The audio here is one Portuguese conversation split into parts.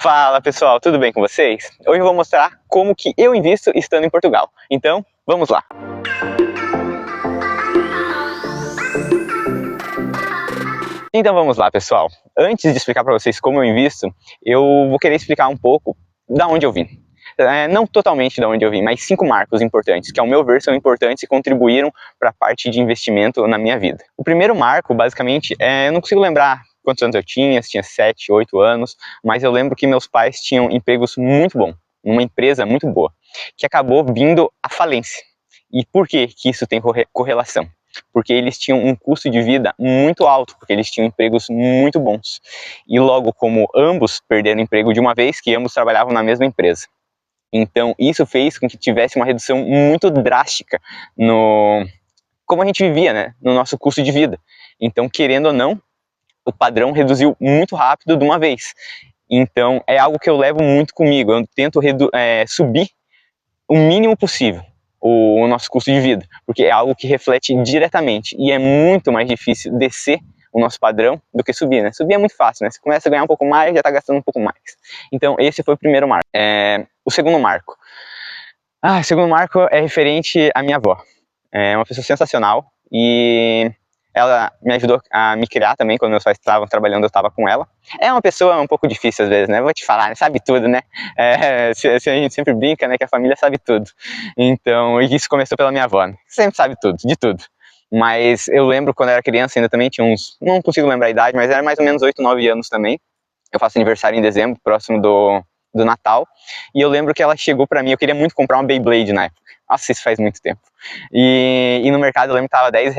Fala pessoal, tudo bem com vocês? Hoje eu vou mostrar como que eu invisto estando em Portugal. Então, vamos lá! Então vamos lá pessoal, antes de explicar para vocês como eu invisto, eu vou querer explicar um pouco da onde eu vim. Não totalmente da onde eu vim, mas 5 marcos importantes, que ao meu ver são importantes e contribuíram para a parte de investimento na minha vida. O primeiro marco, basicamente, eu não consigo lembrar quantos anos eu tinha, se tinha 7, 8 anos, mas eu lembro que meus pais tinham empregos muito bons, uma empresa muito boa, que acabou vindo à falência. E por que isso tem correlação? Porque eles tinham um custo de vida muito alto, porque eles tinham empregos muito bons. E logo, como ambos perderam emprego de uma vez, que ambos trabalhavam na mesma empresa. Então, isso fez com que tivesse uma redução muito drástica como a gente vivia, né, no nosso custo de vida. Então, querendo ou não, o padrão reduziu muito rápido de uma vez. Então, é algo que eu levo muito comigo. Eu tento subir o mínimo possível o nosso custo de vida, porque é algo que reflete diretamente e é muito mais difícil descer o nosso padrão do que subir, né? Subir é muito fácil, né? Você começa a ganhar um pouco mais, já está gastando um pouco mais. Então esse foi o primeiro marco. O segundo marco. O segundo marco é referente à minha avó. É uma pessoa sensacional e ela me ajudou a me criar também, quando meus pais estavam trabalhando, eu estava com ela. É uma pessoa um pouco difícil às vezes, né? Vou te falar, né? Sabe tudo, né? A gente sempre brinca, né? Que a família sabe tudo. Então, isso começou pela minha avó, né? Sempre sabe tudo, de tudo. Mas eu lembro quando eu era criança, ainda também tinha uns, não consigo lembrar a idade, mas era mais ou menos 8, 9 anos também. Eu faço aniversário em dezembro, próximo do Natal. E eu lembro que ela chegou pra mim, eu queria muito comprar uma Beyblade na época. Nossa, isso faz muito tempo. E no mercado eu lembro que tava R$10.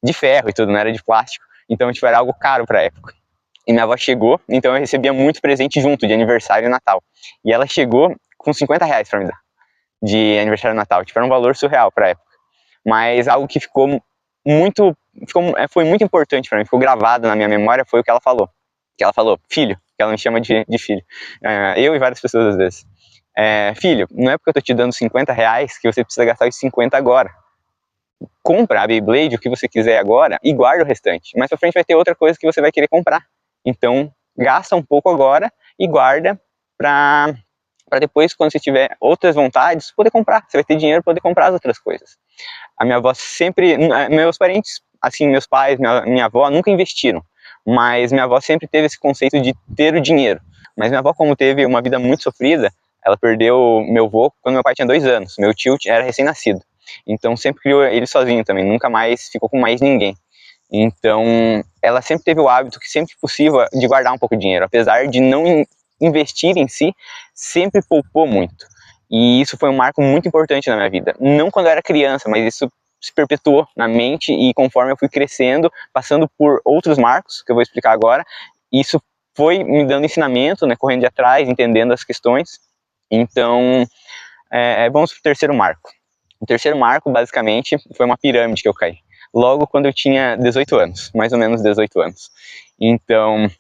De ferro e tudo, não era de plástico, então tipo, era algo caro pra época. E minha avó chegou, então eu recebia muito presente junto, de aniversário e Natal. E ela chegou com R$50 pra me dar, de aniversário e Natal, tipo, era um valor surreal pra época. Mas algo que foi muito importante pra mim, ficou gravado na minha memória, foi o que ela falou. Que ela falou, filho, que ela me chama de filho, eu e várias pessoas às vezes. Filho, não é porque eu tô te dando R$50 que você precisa gastar os 50 agora. Compra a Beyblade, o que você quiser agora, e guarda o restante. Mais pra frente vai ter outra coisa que você vai querer comprar. Então, gasta um pouco agora e guarda pra depois, quando você tiver outras vontades, poder comprar. Você vai ter dinheiro para poder comprar as outras coisas. A minha avó sempre... Meus parentes, assim, meus pais, minha avó, nunca investiram. Mas minha avó sempre teve esse conceito de ter o dinheiro. Mas minha avó, como teve uma vida muito sofrida, ela perdeu meu avô quando meu pai tinha 2 anos. Meu tio era recém-nascido. Então sempre criou ele sozinho também, nunca mais ficou com mais ninguém. Então ela sempre teve o hábito, que sempre possível, de guardar um pouco de dinheiro. Apesar de não investir em si, sempre poupou muito. E isso foi um marco muito importante na minha vida. Não quando eu era criança, mas isso se perpetuou na mente e conforme eu fui crescendo, passando por outros marcos, que eu vou explicar agora, isso foi me dando ensinamento, né, correndo de atrás, entendendo as questões. Então, vamos para o terceiro marco. O terceiro marco, basicamente, foi uma pirâmide que eu caí. Logo quando eu tinha 18 anos, mais ou menos 18 anos. Então,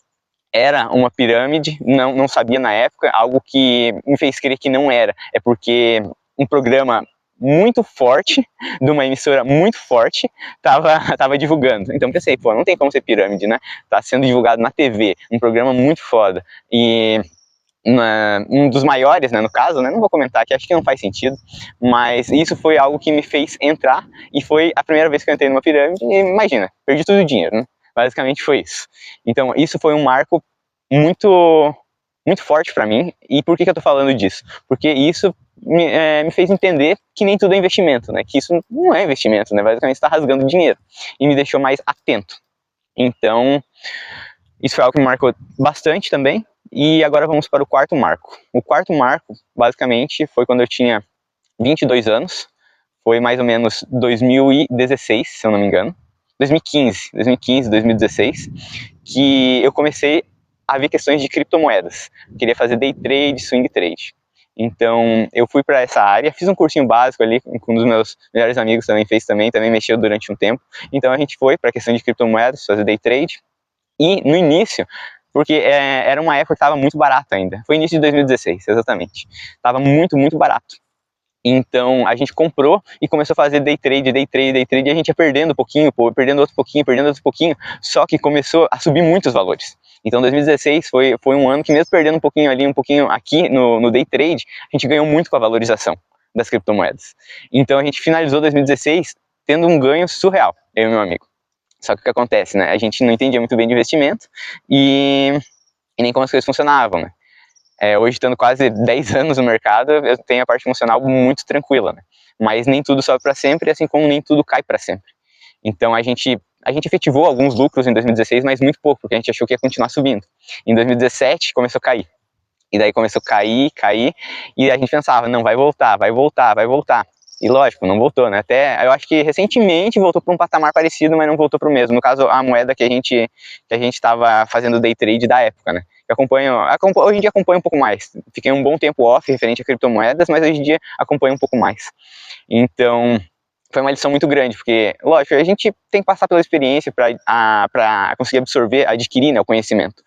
era uma pirâmide, não sabia na época, algo que me fez crer que não era. É porque um programa muito forte, de uma emissora muito forte, tava divulgando. Então pensei, pô, não tem como ser pirâmide, né? Tá sendo divulgado na TV, um programa muito foda. E... um dos maiores, né, no caso, né, não vou comentar aqui, acho que não faz sentido, mas isso foi algo que me fez entrar e foi a primeira vez que eu entrei numa pirâmide e imagina, perdi todo o dinheiro, né? Basicamente foi isso. Então isso foi um marco muito forte pra mim. E por que eu tô falando disso? Porque isso me fez entender que nem tudo é investimento, né, que isso não é investimento, né, basicamente está rasgando dinheiro e me deixou mais atento. Então isso foi algo que me marcou bastante também. E agora vamos para o quarto marco. O quarto marco, basicamente, foi quando eu tinha 22 anos. Foi mais ou menos 2016, se eu não me engano. 2015, 2016, que eu comecei a ver questões de criptomoedas. Eu queria fazer day trade, swing trade. Então, eu fui para essa área, fiz um cursinho básico ali, com um dos meus melhores amigos também fez também mexeu durante um tempo. Então, a gente foi para a questão de criptomoedas, fazer day trade. E no início, porque era uma época que estava muito barato ainda, foi início de 2016, exatamente, estava muito barato. Então a gente comprou e começou a fazer day trade, e a gente ia perdendo um pouquinho, perdendo outro pouquinho, só que começou a subir muitos valores. Então 2016 foi um ano que, mesmo perdendo um pouquinho ali, um pouquinho aqui no day trade, a gente ganhou muito com a valorização das criptomoedas. Então a gente finalizou 2016 tendo um ganho surreal, eu e meu amigo. Só que o que acontece, né? A gente não entendia muito bem de investimento e nem como as coisas funcionavam, né? Hoje, estando quase 10 anos no mercado, eu tenho a parte funcional muito tranquila, né? Mas nem tudo sobe para sempre, assim como nem tudo cai para sempre. Então a gente efetivou alguns lucros em 2016, mas muito pouco, porque a gente achou que ia continuar subindo. Em 2017 começou a cair. E daí começou a cair, e a gente pensava, não, vai voltar, vai voltar, vai voltar. E lógico, não voltou, né? Até, eu acho que recentemente voltou para um patamar parecido, mas não voltou para o mesmo. No caso, a moeda que a gente estava fazendo day trade da época, né? Hoje em dia acompanho um pouco mais. Fiquei um bom tempo off referente a criptomoedas, mas hoje em dia acompanho um pouco mais. Então, foi uma lição muito grande, porque, lógico, a gente tem que passar pela experiência para conseguir absorver, adquirir, né, o conhecimento.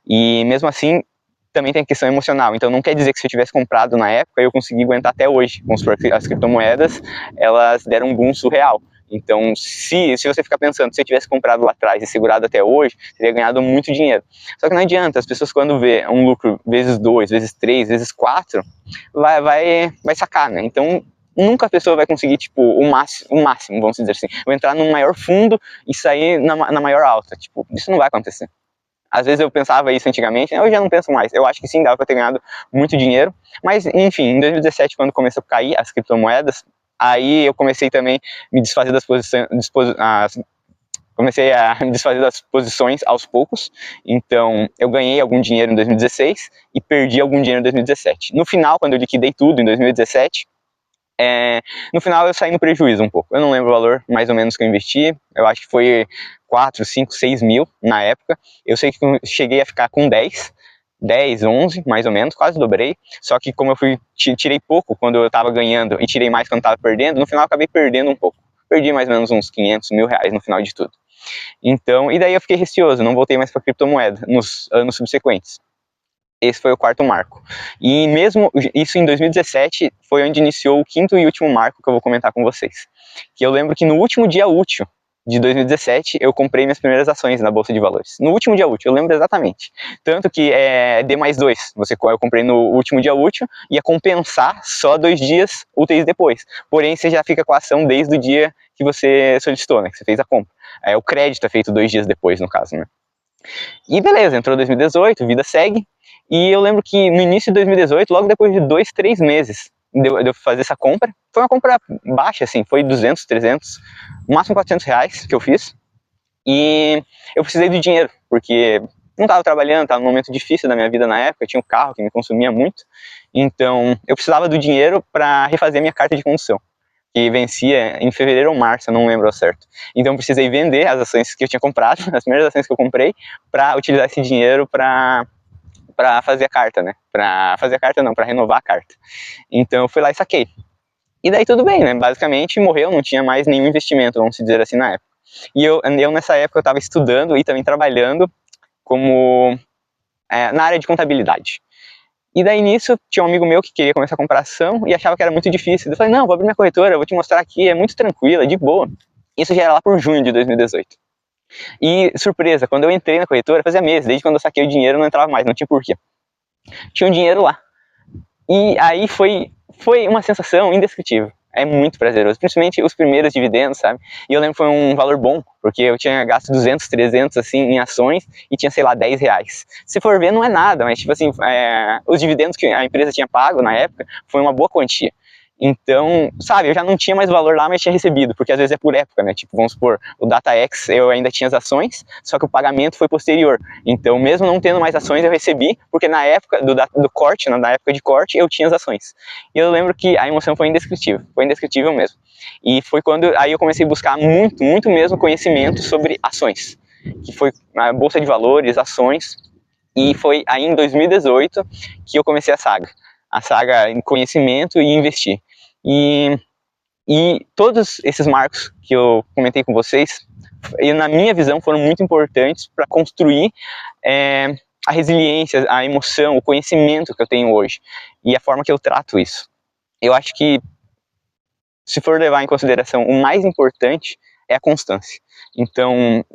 E mesmo assim, também tem a questão emocional. Então não quer dizer que se eu tivesse comprado na época, eu consegui aguentar até hoje. Vamos supor que as criptomoedas, elas deram um boom surreal. Então, se você ficar pensando, se eu tivesse comprado lá atrás e segurado até hoje, teria ganhado muito dinheiro. Só que não adianta, as pessoas quando vê um lucro vezes 2, vezes 3, vezes 4, vai sacar, né? Então, nunca a pessoa vai conseguir, tipo, o máximo, vamos dizer assim. Vou entrar no maior fundo e sair na maior alta. Tipo, isso não vai acontecer. Às vezes eu pensava isso antigamente, hoje eu já não penso mais. Eu acho que sim, dava para ter ganhado muito dinheiro. Mas, enfim, em 2017, quando começou a cair as criptomoedas, aí eu comecei também a me desfazer das comecei a me desfazer das posições aos poucos. Então, eu ganhei algum dinheiro em 2016 e perdi algum dinheiro em 2017. No final, quando eu liquidei tudo em 2017, no final eu saí no prejuízo um pouco. Eu não lembro o valor mais ou menos que eu investi. Eu acho que foi 4, 5, 6 mil na época. Eu sei que eu cheguei a ficar com 10, 11 mais ou menos, quase dobrei. Só que como eu tirei pouco quando eu estava ganhando e tirei mais quando estava perdendo, no final eu acabei perdendo um pouco. Perdi mais ou menos uns 500 mil reais no final de tudo. Então, e daí eu fiquei receoso, não voltei mais para criptomoeda nos anos subsequentes. Esse foi o quarto marco. E mesmo isso em 2017 foi onde iniciou o quinto e último marco que eu vou comentar com vocês. Que eu lembro que no último dia útil de 2017 eu comprei minhas primeiras ações na Bolsa de Valores. No último dia útil, eu lembro exatamente. Tanto que D+2, eu comprei no último dia útil, ia compensar só 2 dias úteis depois. Porém, você já fica com a ação desde o dia que você solicitou, né, que você fez a compra. O crédito é feito 2 dias depois, no caso, né. E beleza, entrou 2018, vida segue. E eu lembro que no início de 2018, logo depois de 2, 3 meses de eu fazer essa compra, foi uma compra baixa, assim, foi 200, 300, no máximo 400 reais que eu fiz. E eu precisei do dinheiro, porque não estava trabalhando, estava num momento difícil da minha vida na época, eu tinha um carro que me consumia muito. Então eu precisava do dinheiro para refazer minha carta de condução, que vencia em fevereiro ou março, eu não lembro ao certo. Então eu precisei vender as ações que eu tinha comprado, as primeiras ações que eu comprei, para utilizar esse dinheiro para fazer a carta, né? Para renovar a carta. Então eu fui lá e saquei. E daí tudo bem, né? Basicamente morreu, não tinha mais nenhum investimento, vamos dizer assim, na época. E eu nessa época eu estava estudando e também trabalhando como na área de contabilidade. E daí nisso tinha um amigo meu que queria começar a comprar ação e achava que era muito difícil. Eu falei, não, vou abrir minha corretora, vou te mostrar aqui, é muito tranquila, de boa. Isso já era lá por junho de 2018. E surpresa, quando eu entrei na corretora, fazia meses, desde quando eu saquei o dinheiro não entrava mais, não tinha porquê. Tinha um dinheiro lá. E aí foi uma sensação indescritível. É muito prazeroso, principalmente os primeiros dividendos, sabe? E eu lembro que foi um valor bom, porque eu tinha gasto 200, 300, assim, em ações e tinha, sei lá, 10 reais. Se for ver, não é nada, mas, tipo assim, os dividendos que a empresa tinha pago na época foi uma boa quantia. Então, sabe, eu já não tinha mais valor lá, mas tinha recebido, porque às vezes é por época, né? Tipo, vamos supor, o DataX eu ainda tinha as ações, só que o pagamento foi posterior. Então, mesmo não tendo mais ações, eu recebi, porque na época do corte, na época de corte, eu tinha as ações. E eu lembro que a emoção foi indescritível mesmo. E foi quando aí eu comecei a buscar muito, muito mesmo conhecimento sobre ações, que foi a Bolsa de Valores, ações, e foi aí em 2018 que eu comecei a saga em conhecimento e investir. E todos esses marcos que eu comentei com vocês, na minha visão, foram muito importantes para construir a resiliência, a emoção, o conhecimento que eu tenho hoje e a forma que eu trato isso. Eu acho que, se for levar em consideração, o mais importante é a constância. Então,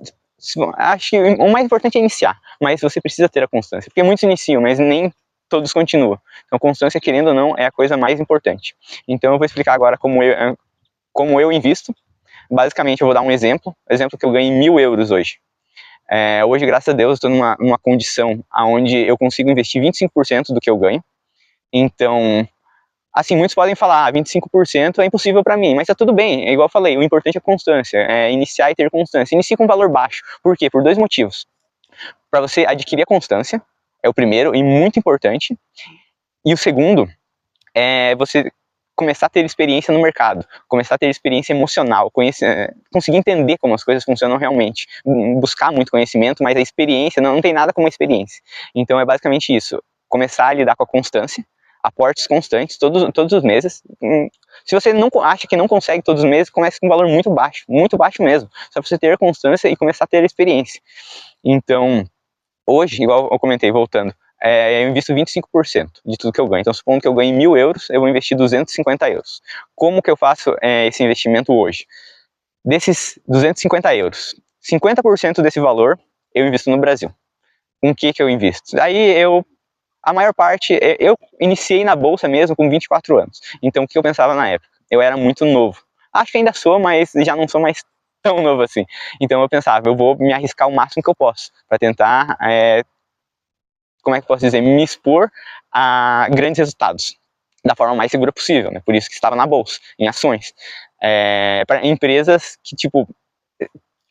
acho que o mais importante é iniciar. mas você precisa ter a constância, porque muitos iniciam, mas nem todos continuam. Então, constância, querendo ou não, é a coisa mais importante. Então, eu vou explicar agora como eu invisto. Basicamente, eu vou dar um exemplo que eu ganhei 1.000 euros hoje. Hoje, graças a Deus, eu estou numa condição onde eu consigo investir 25% do que eu ganho. Então, assim, muitos podem falar, 25% é impossível para mim, mas tá tudo bem, é igual eu falei, o importante é constância, é iniciar e ter constância. Inicie com um valor baixo. Por quê? Por dois motivos. Para você adquirir a constância, é o primeiro e muito importante. E o segundo é você começar a ter experiência no mercado, começar a ter experiência emocional, conseguir entender como as coisas funcionam realmente, buscar muito conhecimento, mas a experiência, não tem nada como a experiência. Então é basicamente isso, começar a lidar com a constância, aportes constantes, todos os meses. Se você não acha que não consegue todos os meses, comece com um valor muito baixo mesmo, só para você ter constância e começar a ter experiência. Então, hoje, igual eu comentei, voltando, eu invisto 25% de tudo que eu ganho. Então, supondo que eu ganhe 1.000 euros, eu vou investir 250 euros. Como que eu faço esse investimento hoje? Desses 250 euros, 50% desse valor eu invisto no Brasil. Com o que eu invisto? Daí a maior parte, eu iniciei na bolsa mesmo com 24 anos. Então, o que eu pensava na época? Eu era muito novo. Acho que ainda sou, mas já não sou mais tão novo assim. Então, eu pensava, eu vou me arriscar o máximo que eu posso para tentar como é que eu posso dizer, me expor a grandes resultados da forma mais segura possível, né? Por isso que estava na bolsa, em ações, para empresas que, tipo,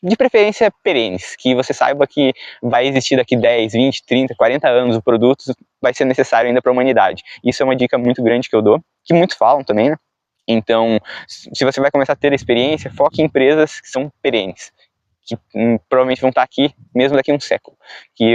de preferência perenes, que você saiba que vai existir daqui 10, 20, 30, 40 anos o produto vai ser necessário ainda para a humanidade. Isso é uma dica muito grande que eu dou, que muitos falam também, né? Então, se você vai começar a ter experiência, foque em empresas que são perenes, que provavelmente vão estar aqui mesmo daqui a um século, que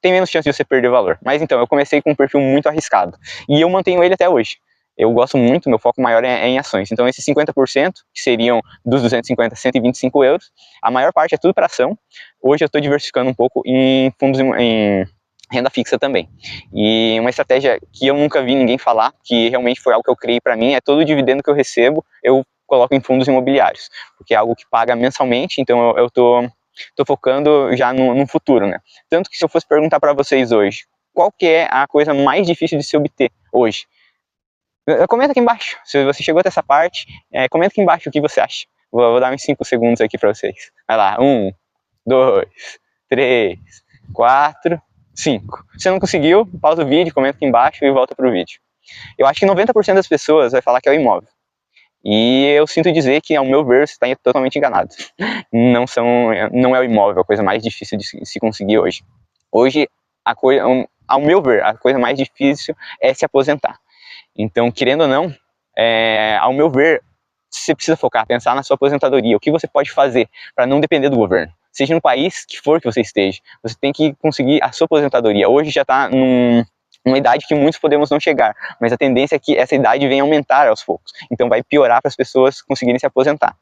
tem menos chance de você perder valor. Mas então, eu comecei com um perfil muito arriscado, e eu mantenho ele até hoje. Eu gosto muito, meu foco maior é em ações. Então, esses 50%, que seriam dos 250, 125 euros, a maior parte é tudo para ação. Hoje eu estou diversificando um pouco em fundos, em renda fixa também. E uma estratégia que eu nunca vi ninguém falar, que realmente foi algo que eu criei para mim, é todo o dividendo que eu recebo, eu coloco em fundos imobiliários, porque é algo que paga mensalmente, então eu tô focando já no futuro, né? Tanto que se eu fosse perguntar para vocês hoje, qual que é a coisa mais difícil de se obter hoje? Comenta aqui embaixo, se você chegou até essa parte, comenta aqui embaixo o que você acha. Vou dar uns 5 segundos aqui para vocês. Vai lá, 1, 2, 3, 4, 5. Se você não conseguiu, pausa o vídeo, comenta aqui embaixo e volta pro vídeo. Eu acho que 90% das pessoas vai falar que é o imóvel. E eu sinto dizer que, ao meu ver, você está totalmente enganado. Não é o imóvel a coisa mais difícil de se conseguir hoje. Hoje, ao meu ver, a coisa mais difícil é se aposentar. Então, querendo ou não, ao meu ver, você precisa focar, pensar na sua aposentadoria. O que você pode fazer para não depender do governo? Seja no país que for que você esteja, você tem que conseguir a sua aposentadoria. Hoje já está numa idade que muitos podemos não chegar, mas a tendência é que essa idade venha aumentar aos poucos. Então vai piorar para as pessoas conseguirem se aposentar.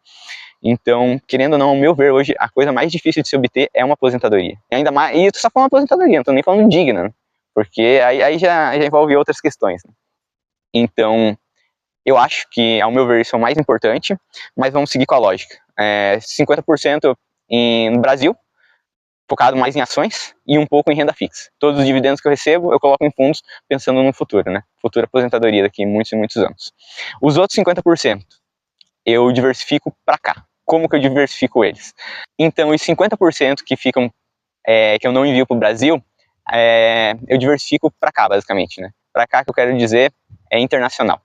Então, querendo ou não, ao meu ver, hoje a coisa mais difícil de se obter é uma aposentadoria. E ainda mais, e eu tô só falando aposentadoria, não tô nem falando digna, né? Porque aí já envolve outras questões, né? Então, eu acho que, ao meu ver, isso é o mais importante, mas vamos seguir com a lógica. 50% no Brasil, focado mais em ações, e um pouco em renda fixa. Todos os dividendos que eu recebo, eu coloco em fundos pensando no futuro, né? Futura aposentadoria daqui a muitos e muitos anos. Os outros 50%, eu diversifico para cá. Como que eu diversifico eles? Então, os 50% que ficam, que eu não envio para o Brasil, eu diversifico para cá, basicamente, né? Para cá, que eu quero dizer, é internacional.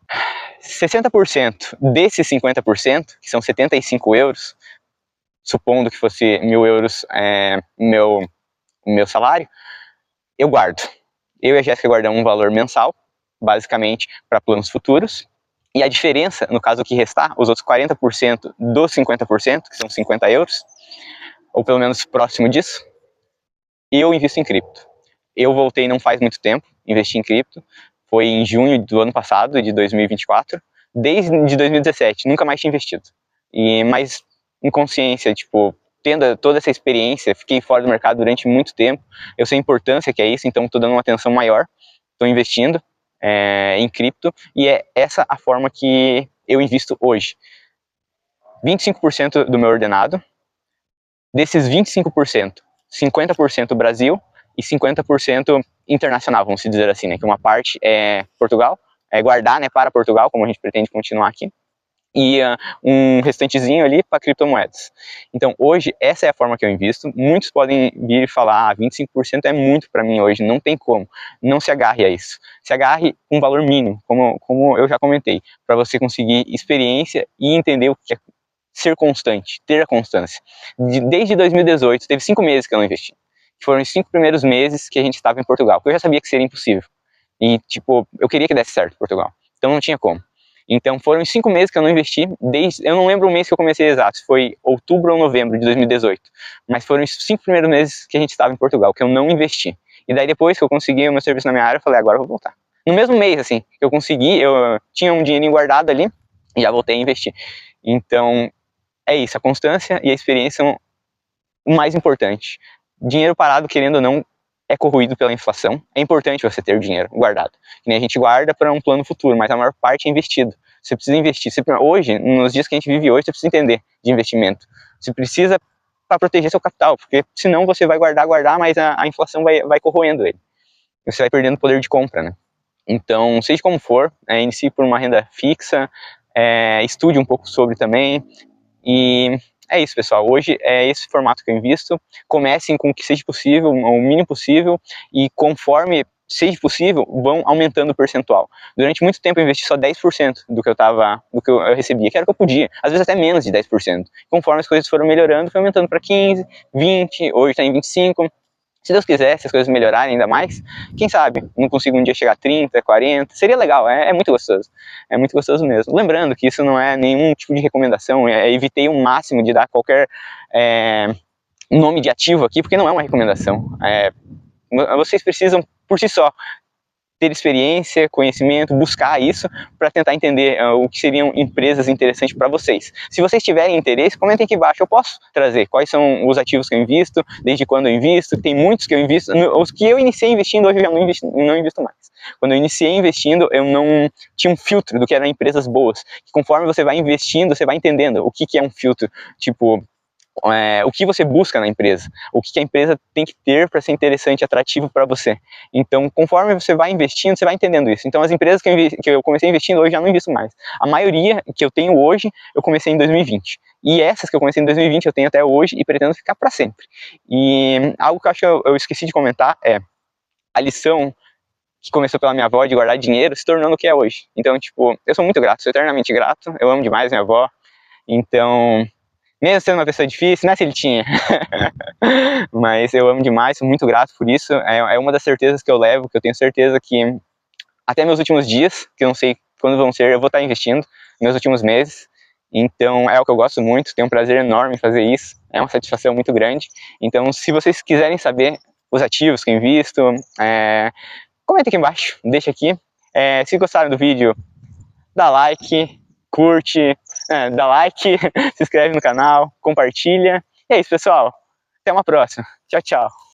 60% desses 50%, que são 75 euros, supondo que fosse 1.000 euros meu salário, eu guardo. Eu e a Jéssica guardamos um valor mensal, basicamente, para planos futuros. E a diferença, no caso que restar, os outros 40% dos 50%, que são 50 euros, ou pelo menos próximo disso, eu invisto em cripto. Eu voltei não faz muito tempo, investi em cripto, foi em junho do ano passado, de 2024, desde 2017, nunca mais tinha investido. Mas em consciência, tipo, tendo toda essa experiência, fiquei fora do mercado durante muito tempo, eu sei a importância que é isso, então estou dando uma atenção maior, estou investindo em cripto, e é essa a forma que eu invisto hoje. 25% do meu ordenado, desses 25%, 50% Brasil, e 50% internacional, vamos dizer assim, né? Que uma parte é Portugal, é guardar, né, para Portugal, como a gente pretende continuar aqui, e um restantezinho ali para criptomoedas. Então, hoje, essa é a forma que eu invisto. Muitos podem vir e falar, 25% é muito para mim hoje, não tem como. Não se agarre a isso. Se agarre com um valor mínimo, como eu já comentei, para você conseguir experiência e entender o que é ser constante, ter a constância. Desde 2018, teve 5 meses que eu não investi. Foram os 5 primeiros meses que a gente estava em Portugal, porque eu já sabia que seria impossível. E, tipo, eu queria que desse certo Portugal. Então não tinha como. Então foram os 5 meses que eu não investi, eu não lembro o mês que eu comecei exato, se foi outubro ou novembro de 2018, mas foram os 5 primeiros meses que a gente estava em Portugal, que eu não investi. E daí depois que eu consegui o meu serviço na minha área, eu falei, agora eu vou voltar. No mesmo mês, assim, que eu consegui, eu tinha um dinheirinho guardado ali, e já voltei a investir. Então, é isso, a constância e a experiência são o mais importante. Dinheiro parado, querendo ou não, é corroído pela inflação. É importante você ter o dinheiro guardado. Que nem a gente guarda para um plano futuro, mas a maior parte é investido. Você precisa investir. Hoje, nos dias que a gente vive hoje, você precisa entender de investimento. Você precisa para proteger seu capital, porque senão você vai guardar, mas a inflação vai corroendo ele. Você vai perdendo poder de compra, né? Então, seja como for, inicie por uma renda fixa, estude um pouco sobre também, e é isso, pessoal. Hoje é esse formato que eu invisto. Comecem com o que seja possível, o mínimo possível, e conforme seja possível, vão aumentando o percentual. Durante muito tempo eu investi só 10% do que eu recebia, que era o que eu podia, às vezes até menos de 10%. Conforme as coisas foram melhorando, foi aumentando para 15, 20, hoje está em 25%. Se Deus quiser, se as coisas melhorarem ainda mais, quem sabe não consigo um dia chegar a 30, 40, seria legal, é muito gostoso. É muito gostoso mesmo. Lembrando que isso não é nenhum tipo de recomendação, evitei o máximo de dar qualquer nome de ativo aqui, porque não é uma recomendação. Vocês precisam, por si só, ter experiência, conhecimento, buscar isso para tentar entender o que seriam empresas interessantes para vocês. Se vocês tiverem interesse, comentem aqui embaixo, eu posso trazer quais são os ativos que eu invisto, desde quando eu invisto, tem muitos que eu invisto, os que eu iniciei investindo hoje eu já não invisto mais. Quando eu iniciei investindo, eu não tinha um filtro do que eram empresas boas. Conforme você vai investindo, você vai entendendo o que é um filtro, tipo, o que você busca na empresa, o que a empresa tem que ter para ser interessante e atrativo para você. Então, conforme você vai investindo, você vai entendendo isso. Então, as empresas que eu comecei investindo hoje, já não invisto mais. A maioria que eu tenho hoje, eu comecei em 2020. E essas que eu comecei em 2020, eu tenho até hoje e pretendo ficar para sempre. E algo que eu acho que eu esqueci de comentar é a lição que começou pela minha avó de guardar dinheiro, se tornando o que é hoje. Então, tipo, eu sou muito grato, sou eternamente grato, eu amo demais minha avó. Então, mesmo sendo uma pessoa difícil, né, Celitinha? Mas eu amo demais, sou muito grato por isso. É uma das certezas que eu levo, que eu tenho certeza que até meus últimos dias, que eu não sei quando vão ser, eu vou estar investindo, meus últimos meses. Então é o que eu gosto muito, tenho um prazer enorme em fazer isso, é uma satisfação muito grande. Então, se vocês quiserem saber os ativos que eu invisto, comenta aqui embaixo, deixa aqui. Se gostaram do vídeo, dá like, curte, dá like, se inscreve no canal, compartilha. E é isso, pessoal. Até uma próxima. Tchau, tchau.